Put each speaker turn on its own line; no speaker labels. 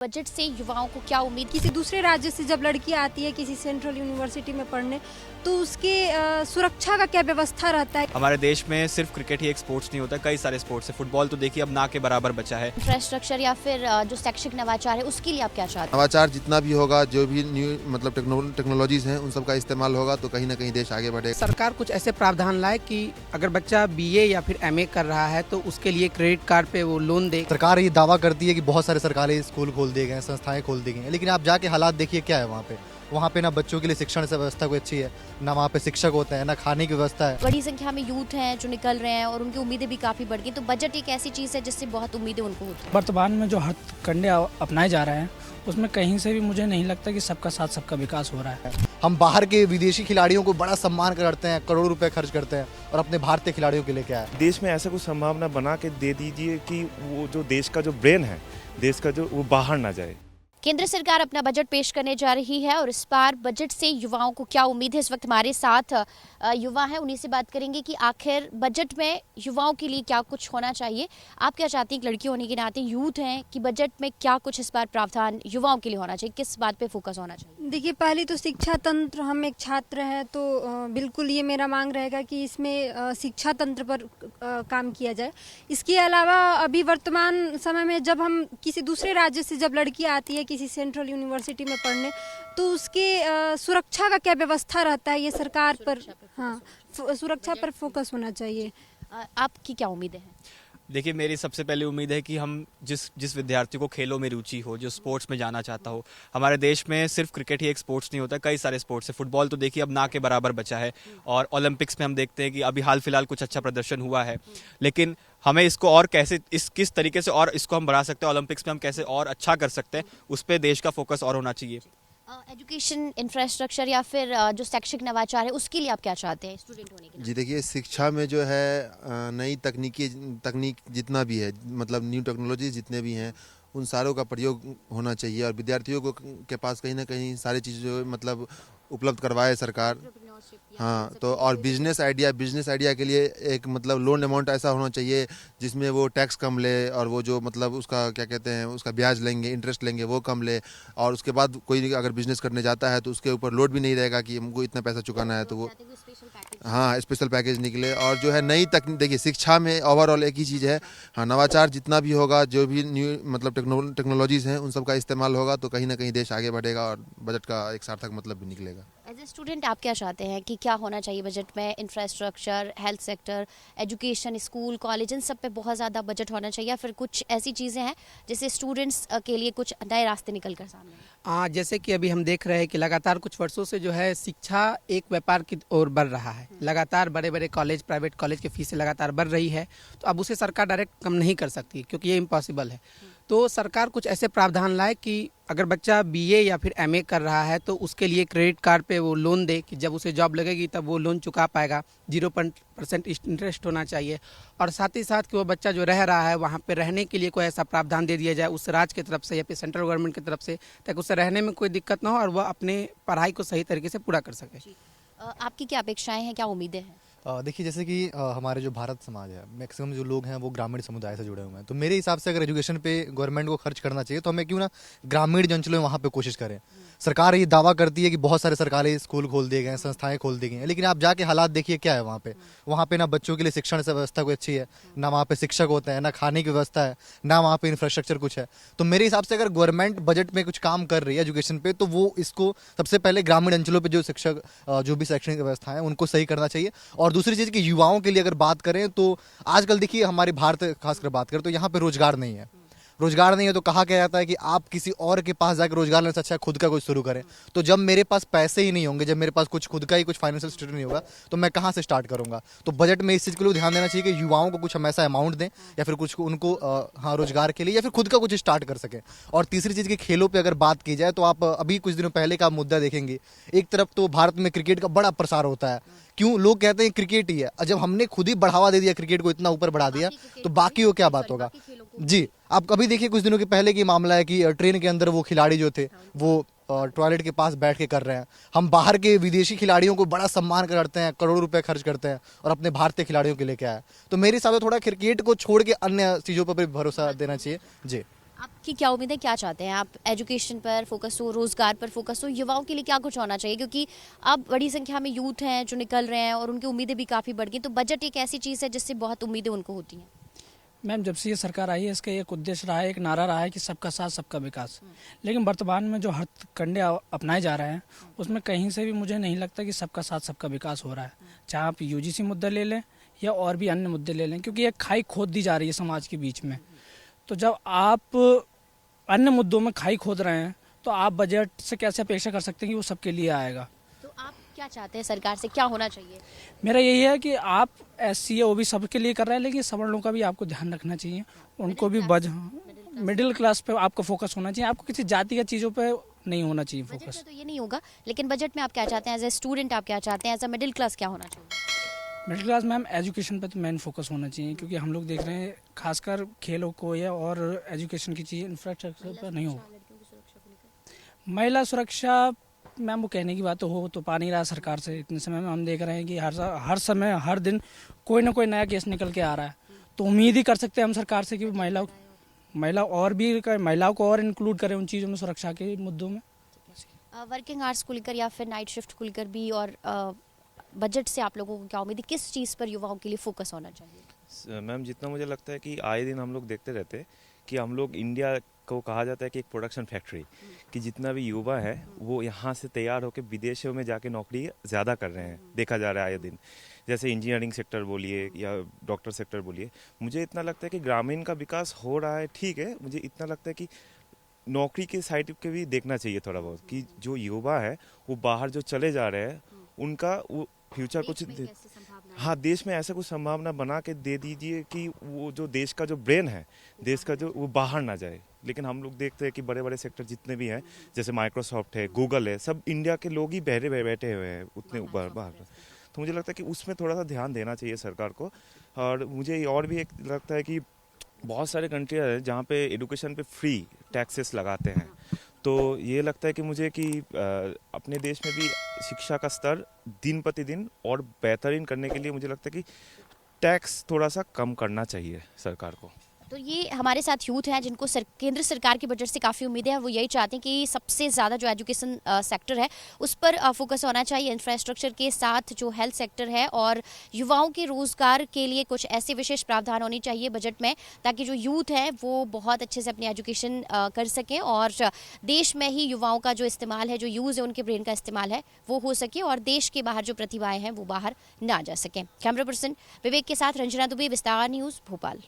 Budget से युवाओं को क्या उम्मीद?
किसी दूसरे राज्य से जब लड़की आती है किसी सेंट्रल यूनिवर्सिटी में पढ़ने, तो उसके सुरक्षा का क्या व्यवस्था रहता है?
हमारे देश में सिर्फ क्रिकेट ही एक स्पोर्ट्स नहीं होता, कई सारे स्पोर्ट्स है। फुटबॉल तो देखिए अब ना के बराबर बचा है।
इंफ्रास्ट्रक्चर या फिर जो शैक्षिक नवाचार है उसके लिए आप क्या चाहते हैं?
नवाचार जितना भी होगा, जो भी न्यू मतलब टेक्नोलॉजीज हैं, उन सब का इस्तेमाल होगा तो कहीं ना कहीं देश आगे बढ़ेगा।
सरकार कुछ ऐसे प्रावधान लाए कि अगर बच्चा बीए या फिर एमए कर रहा है तो उसके लिए क्रेडिट कार्ड पे वो लोन दे।
सरकार ये दावा करती है कि बहुत सारे सरकारी स्कूल खोल दिए गए हैं, संस्थाएं खोल दी गई हैं, लेकिन आप जाके हालात देखिए क्या है वहाँ पे ना बच्चों के लिए शिक्षण से व्यवस्था कोई अच्छी है, ना वहाँ पे शिक्षक होते हैं, ना खाने की व्यवस्था है।
बड़ी संख्या में यूथ हैं जो निकल रहे हैं और उनकी उम्मीदें भी काफी बढ़ गई, तो बजट एक ऐसी चीज है जिससे बहुत उम्मीदें उनको होती हैं।
वर्तमान में जो हथकंडे अपनाए जा रहे हैं उसमें कहीं से भी मुझे नहीं लगता कि सबका साथ सबका विकास हो रहा है।
हम बाहर के विदेशी खिलाड़ियों को बड़ा सम्मान करते हैं, करोड़ों रुपए खर्च करते हैं, और अपने भारतीय खिलाड़ियों के लिए क्या है?
देश में ऐसा कुछ संभावना बना के दे दीजिए कि वो जो देश का जो ब्रेन है, देश का जो, वो बाहर ना जाए।
केंद्र सरकार अपना बजट पेश करने जा रही है और इस बार बजट से युवाओं को क्या उम्मीद है। इस वक्त हमारे साथ युवा हैं, उन्हीं से बात करेंगे कि आखिर बजट में युवाओं के लिए क्या कुछ होना चाहिए। आप क्या चाहती हैं, लड़की होने के नाते यूथ हैं, कि बजट में क्या कुछ इस बार प्रावधान युवाओं के लिए होना चाहिए, किस बात पे फोकस होना चाहिए?
देखिए, पहली तो शिक्षा तंत्र, हम एक छात्र हैं तो बिल्कुल ये मेरा मांग रहेगा कि इसमें शिक्षा तंत्र पर काम किया जाए। इसके अलावा अभी वर्तमान समय में जब हम किसी दूसरे राज्य से जब लड़की आती है किसी सेंट्रल यूनिवर्सिटी में पढ़ने, तो उसके सुरक्षा का क्या व्यवस्था रहता है, ये सरकार पर, हाँ, सुरक्षा पर फोकस होना चाहिए।
आपकी क्या उम्मीदें हैं?
देखिए, मेरी सबसे पहली उम्मीद है कि हम जिस विद्यार्थी को खेलों में रुचि हो, जो स्पोर्ट्स में जाना चाहता हो। हमारे देश में सिर्फ क्रिकेट ही एक स्पोर्ट्स नहीं होता, कई सारे स्पोर्ट्स है। फुटबॉल तो देखिए अब ना के बराबर बचा है, और ओलंपिक्स में हम देखते हैं कि अभी हाल फिलहाल कुछ अच्छा प्रदर्शन हुआ है, लेकिन हमें इसको और कैसे किस तरीके से और इसको हम बढ़ा सकते हैं, ओलंपिक्स में हम कैसे और अच्छा कर सकते हैं, उस पर देश का फोकस और होना चाहिए।
एजुकेशन, इंफ्रास्ट्रक्चर या फिर जो शैक्षिक नवाचार है उसके लिए आप क्या चाहते हैं स्टूडेंट होने के?
जी देखिए, शिक्षा में जो है नई तकनीक जितना भी है, मतलब न्यू टेक्नोलॉजी जितने भी हैं, उन सारों का प्रयोग होना चाहिए, और विद्यार्थियों को के पास कहीं ना कहीं सारी चीज़ें जो मतलब उपलब्ध करवाए सरकार। हाँ, तो और बिजनेस आइडिया के लिए एक मतलब लोन अमाउंट ऐसा होना चाहिए जिसमें वो टैक्स कम ले, और वो जो मतलब उसका क्या कहते हैं, उसका ब्याज लेंगे, इंटरेस्ट लेंगे, वो कम ले, और उसके बाद कोई अगर बिजनेस करने जाता है तो उसके ऊपर लोड भी नहीं रहेगा कि हमको इतना पैसा चुकाना है, तो वो हाँ स्पेशल पैकेज निकले। और जो है नई तकनीक, देखिए शिक्षा में ओवरऑल एक ही चीज़ है, हाँ, नवाचार जितना भी होगा, जो भी न्यू मतलब टेक्नोलॉजीज हैं, उन सब का इस्तेमाल होगा तो कहीं ना कहीं देश आगे बढ़ेगा और बजट का एक सार्थक मतलब भी निकलेगा।
एज ए स्टूडेंट आप क्या चाहते हैं कि क्या होना चाहिए बजट में? Infrastructure, health sector, education, school, college, इन सब पे बहुत ज़्यादा बजट होना चाहिए, या फिर कुछ ऐसी चीज़ें हैं जिससे स्टूडेंट्स के लिए कुछ नए रास्ते निकल कर सामने आए?
जैसे कि अभी हम देख रहे हैं कि लगातार कुछ वर्षों से जो है शिक्षा एक व्यापार की ओर बढ़ रहा है। लगातार बड़े बड़े कॉलेज, प्राइवेट कॉलेज की फीसें लगातार बढ़ रही है, तो अब उसे सरकार डायरेक्ट कम नहीं कर सकती क्योंकि ये इम्पॉसिबल है। तो सरकार कुछ ऐसे प्रावधान लाए कि अगर बच्चा बीए या फिर एमए कर रहा है तो उसके लिए क्रेडिट कार्ड पे वो लोन दे कि जब उसे जॉब लगेगी तब वो लोन चुका पाएगा। 0% इंटरेस्ट होना चाहिए, और साथ ही साथ कि वो बच्चा जो रह रहा है वहाँ पे रहने के लिए कोई ऐसा प्रावधान दे दिया जाए उस राज्य की तरफ से या फिर सेंट्रल गवर्नमेंट की तरफ से, ताकि उसे रहने में कोई दिक्कत ना हो और वह अपने पढ़ाई को सही तरीके से पूरा कर सके।
आपकी क्या अपेक्षाएं हैं, क्या उम्मीदें हैं?
देखिए, जैसे कि हमारे जो भारत समाज है, मैक्सिमम जो लोग हैं वो ग्रामीण समुदाय से जुड़े हुए हैं, तो मेरे हिसाब से अगर एजुकेशन पे गवर्नमेंट को खर्च करना चाहिए तो हमें क्यों ना ग्रामीण जो अंचलों में वहाँ पे कोशिश करें। सरकार ये दावा करती है कि बहुत सारे सरकारी स्कूल खोल दिए गए हैं, संस्थाएं खोल दी गई हैं, लेकिन आप जाके हालात देखिए क्या है वहाँ पे ना बच्चों के लिए शिक्षण से व्यवस्था कोई अच्छी है, ना वहाँ पे शिक्षक होते हैं, ना खाने की व्यवस्था है, ना वहाँ पे इंफ्रास्ट्रक्चर कुछ है। तो मेरे हिसाब से अगर गवर्नमेंट बजट में कुछ काम कर रही है एजुकेशन पे, तो वो इसको सबसे पहले ग्रामीण अंचलों पर जो शिक्षक जो भी शैक्षणिक व्यवस्था है उनको सही करना चाहिए। और दूसरी चीज़ कि युवाओं के लिए अगर बात करें तो आजकल देखिए हमारे भारत खासकर बात करें तो यहाँ पे रोजगार नहीं है। तो कहा क्या जाता है कि आप किसी और के पास जाकर रोजगार लेने से अच्छा खुद का कुछ शुरू करें। तो जब मेरे पास पैसे ही नहीं होंगे, जब मेरे पास कुछ खुद का ही कुछ फाइनेंशियल स्टेटस नहीं होगा, तो मैं कहाँ से स्टार्ट करूंगा? तो बजट में इस चीज़ के लिए ध्यान देना चाहिए कि युवाओं को कुछ हम ऐसा अमाउंट दें या फिर कुछ उनको हाँ रोजगार के लिए या फिर खुद का कुछ स्टार्ट कर सकें। और तीसरी चीज़ की खेलों पर अगर बात की जाए तो आप अभी कुछ दिनों पहले का मुद्दा देखेंगे, एक तरफ तो भारत में क्रिकेट का बड़ा प्रसार होता है, क्यों लोग कहते हैं क्रिकेट ही है, और जब हमने खुद ही बढ़ावा दे दिया क्रिकेट को, इतना ऊपर बढ़ा दिया, तो बाकी को क्या बात होगा? जी, आप कभी देखिए कुछ दिनों के पहले की मामला है कि ट्रेन के अंदर वो खिलाड़ी जो थे वो टॉयलेट के पास बैठ के कर रहे हैं। हम बाहर के विदेशी खिलाड़ियों को बड़ा सम्मान करते हैं, करोड़ों रुपए खर्च करते हैं, और अपने भारतीय खिलाड़ियों के लिए क्या है? तो मेरे हिसाब से थोड़ा क्रिकेट को छोड़ के अन्य चीज़ों पर भी भरोसा देना चाहिए। जी,
आपकी क्या उम्मीद है, क्या चाहते हैं आप? एजुकेशन पर फोकस हो, रोजगार पर फोकस हो, युवाओं के लिए क्या कुछ होना चाहिए? क्योंकि अब बड़ी संख्या में यूथ हैं जो निकल रहे हैं और उनकी उम्मीदें भी काफ़ी बढ़ गई, तो बजट एक ऐसी चीज़ है जिससे बहुत उम्मीदें उनको होती हैं।
मैम, जब से ये सरकार आई है इसका एक उद्देश्य रहा है, एक नारा रहा है कि सबका साथ सबका विकास। लेकिन वर्तमान में जो हथकंडे अपनाए जा रहे हैं उसमें कहीं से भी मुझे नहीं लगता कि सबका साथ सबका विकास हो रहा है। चाहे आप यूजीसी मुद्दा ले लें या और भी अन्य मुद्दे ले लें, क्योंकि एक खाई खोद दी जा रही है समाज के बीच में। तो जब आप अन्य मुद्दों में खाई खोद रहे हैं तो आप बजट से कैसे अपेक्षा कर सकते हैं कि वो सबके लिए आएगा?
तो आप क्या चाहते हैं, सरकार से क्या होना चाहिए?
मेरा यही है कि आप SC OB सबके लिए कर रहे हैं, लेकिन सवर्णों का भी आपको ध्यान रखना चाहिए। उनको भी मिडिल क्लास पे आपको फोकस होना चाहिए। आपको किसी जाति की चीज़ों पे नहीं होना चाहिए
बजट
फोकस।
में तो ये नहीं होगा, लेकिन बजट में आप क्या चाहते हैं? एज ए स्टूडेंट आप क्या चाहते हैं? एज ए मिडिल क्लास क्या होना चाहिए?
मिडिल क्लास मैम, एजुकेशन पे तो मेन फोकस होना चाहिए, क्योंकि हम लोग देख रहे हैं खासकर खेलों को या और एजुकेशन की चीज़ इंफ्रास्ट्रक्चर पर नहीं हो। महिला सुरक्षा मैम, वो कहने की बात तो हो तो पा नहीं रहा सरकार से। इतने समय में हम देख रहे हैं कि हर समय हर दिन कोई ना कोई नया केस निकल के आ रहा है। तो उम्मीद ही कर सकते हैं हम सरकार से कि महिलाओं को और इंक्लूड करें उन चीज़ों में, सुरक्षा के मुद्दों में।
वर्किंग आवर्स को लेकर या फिर नाइट शिफ्ट को लेकर भी, और बजट से आप लोगों को क्या उम्मीद है? किस चीज़ पर युवाओं के लिए फोकस होना चाहिए?
मैम, जितना मुझे लगता है कि आए दिन हम लोग देखते रहते हैं कि हम लोग इंडिया को कहा जाता है कि एक प्रोडक्शन फैक्ट्री, कि जितना भी युवा है वो यहाँ से तैयार होकर विदेशों में जाके नौकरी ज़्यादा कर रहे हैं, देखा जा रहा है आए दिन। जैसे इंजीनियरिंग सेक्टर बोलिए या डॉक्टर सेक्टर बोलिए। मुझे इतना लगता है कि ग्रामीण का विकास हो रहा है, ठीक है। मुझे इतना लगता है कि नौकरी के साइड के भी देखना चाहिए थोड़ा बहुत, कि जो युवा है वो बाहर जो चले जा रहे हैं उनका वो फ्यूचर कुछ, हाँ, देश में ऐसा कुछ संभावना बना के दे दीजिए कि वो जो देश का जो ब्रेन है, देश का जो, वो बाहर ना जाए। लेकिन हम लोग देखते हैं कि बड़े बड़े सेक्टर जितने भी हैं, जैसे माइक्रोसॉफ्ट है, गूगल है, सब इंडिया के लोग ही बैठे हुए हैं उतने बाहर। तो मुझे लगता है कि उसमें थोड़ा सा ध्यान देना चाहिए सरकार को। और मुझे और भी एक लगता है कि बहुत सारे कंट्रियाँ हैं जहाँ पे एडुकेशन पे फ्री टैक्सेस लगाते हैं। तो ये लगता है कि मुझे कि अपने देश में भी शिक्षा का स्तर दिन प्रतिदिन और बेहतरीन करने के लिए मुझे लगता है कि टैक्स थोड़ा सा कम करना चाहिए सरकार को।
तो ये हमारे साथ यूथ हैं जिनको केंद्र सरकार के बजट से काफ़ी उम्मीदें हैं। वो यही चाहते हैं कि सबसे ज़्यादा जो एजुकेशन सेक्टर है उस पर फोकस होना चाहिए, इंफ्रास्ट्रक्चर के साथ जो हेल्थ सेक्टर है, और युवाओं के रोज़गार के लिए कुछ ऐसे विशेष प्रावधान होने चाहिए बजट में, ताकि जो यूथ है वो बहुत अच्छे से अपनी एजुकेशन कर सकें और देश में ही युवाओं का जो इस्तेमाल है, जो यूज़ है, उनके ब्रेन का इस्तेमाल है वो हो सके, और देश के बाहर जो प्रतिभाएँ हैं वो बाहर ना जा सकें। कैमरा पर्सन विवेक के साथ रंजना दुबे, विस्तार न्यूज़, भोपाल।